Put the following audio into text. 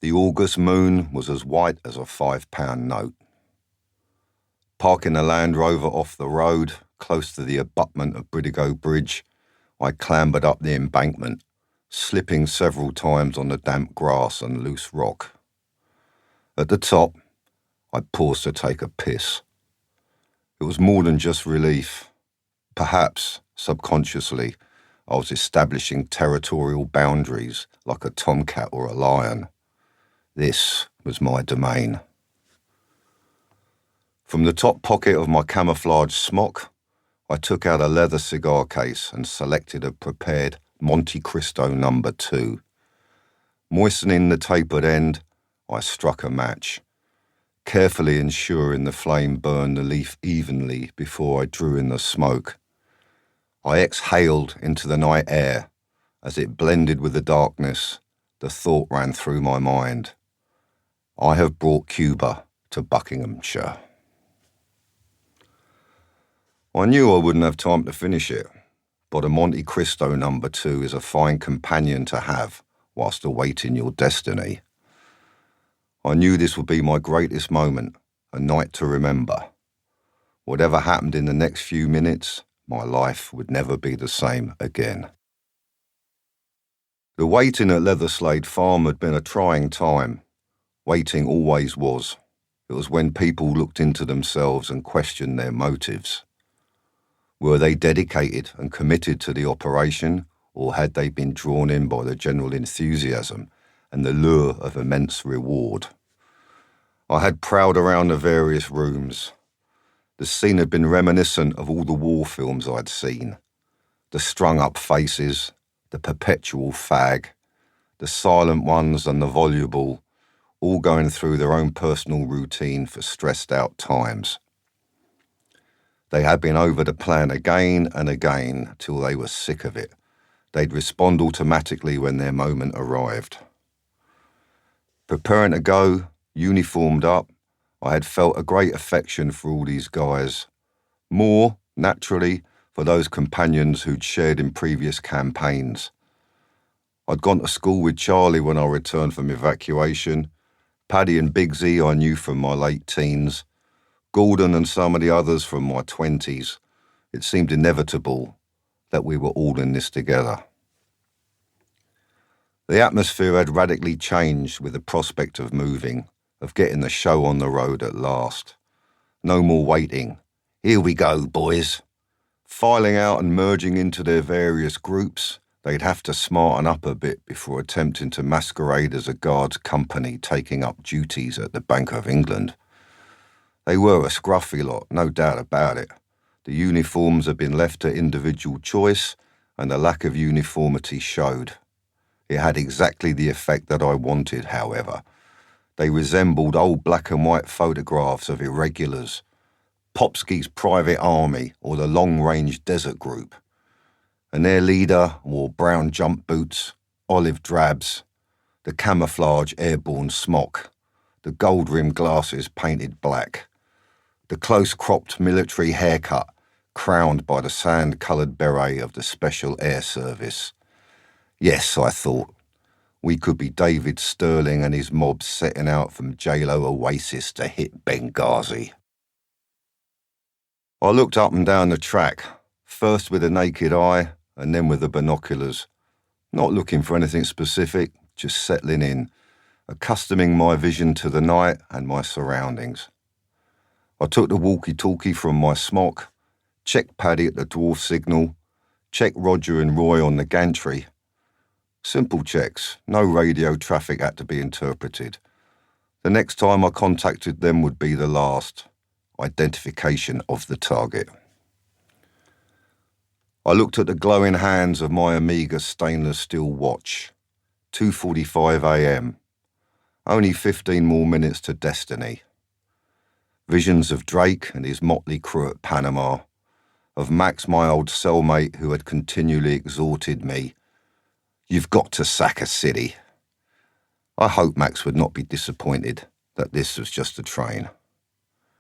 The August moon was as white as a £5 note. Parking the Land Rover off the road, close to the abutment of Bridigo Bridge, I clambered up the embankment, slipping several times on the damp grass and loose rock. At the top, I paused to take a piss. It was more than just relief. Perhaps, subconsciously, I was establishing territorial boundaries like a tomcat or a lion. This was my domain. From the top pocket of my camouflage smock, I took out a leather cigar case and selected a prepared Monte Cristo No. 2. Moistening the tapered end, I struck a match, carefully ensuring the flame burned the leaf evenly before I drew in the smoke. I exhaled into the night air. As it blended with the darkness, the thought ran through my mind. I have brought Cuba to Buckinghamshire. I knew I wouldn't have time to finish it, but a Monte Cristo No. 2 is a fine companion to have whilst awaiting your destiny. I knew this would be my greatest moment, a night to remember. Whatever happened in the next few minutes, my life would never be the same again. The waiting at Leatherslade Farm had been a trying time. Waiting always was. It was when people looked into themselves and questioned their motives. Were they dedicated and committed to the operation, or had they been drawn in by the general enthusiasm and the lure of immense reward? I had prowled around the various rooms. The scene had been reminiscent of all the war films I'd seen. The strung-up faces, the perpetual fag, the silent ones and the voluble, all going through their own personal routine for stressed-out times. They had been over the plan again and again till they were sick of it. They'd respond automatically when their moment arrived. Preparing to go, uniformed up, I had felt a great affection for all these guys. More, naturally, for those companions who'd shared in previous campaigns. I'd gone to school with Charlie when I returned from evacuation. Paddy and Bigsy I knew from my late teens. Gordon and some of the others from my 20s. It seemed inevitable that we were all in this together. The atmosphere had radically changed with the prospect of moving, of getting the show on the road at last. No more waiting. Here we go, boys. Filing out and merging into their various groups, they'd have to smarten up a bit before attempting to masquerade as a guards company taking up duties at the Bank of England. They were a scruffy lot, no doubt about it. The uniforms had been left to individual choice, and the lack of uniformity showed. It had exactly the effect that I wanted, however. They resembled old black and white photographs of irregulars, Popsky's private army or the long-range desert group. And their leader wore brown jump boots, olive drabs, the camouflage airborne smock, the gold-rimmed glasses painted black, the close-cropped military haircut crowned by the sand-coloured beret of the Special Air Service. Yes, I thought, we could be David Sterling and his mob setting out from J-Lo Oasis to hit Benghazi. I looked up and down the track, first with the naked eye and then with the binoculars, not looking for anything specific, just settling in, accustoming my vision to the night and my surroundings. I took the walkie-talkie from my smock, checked Paddy at the dwarf signal, checked Roger and Roy on the gantry. Simple checks, no radio traffic had to be interpreted. The next time I contacted them would be the last. Identification of the target. I looked at the glowing hands of my Omega stainless steel watch. 2:45 a.m. Only 15 more minutes to destiny. Visions of Drake and his motley crew at Panama, of Max, my old cellmate who had continually exhorted me, "You've got to sack a city." I hoped Max would not be disappointed that this was just a train.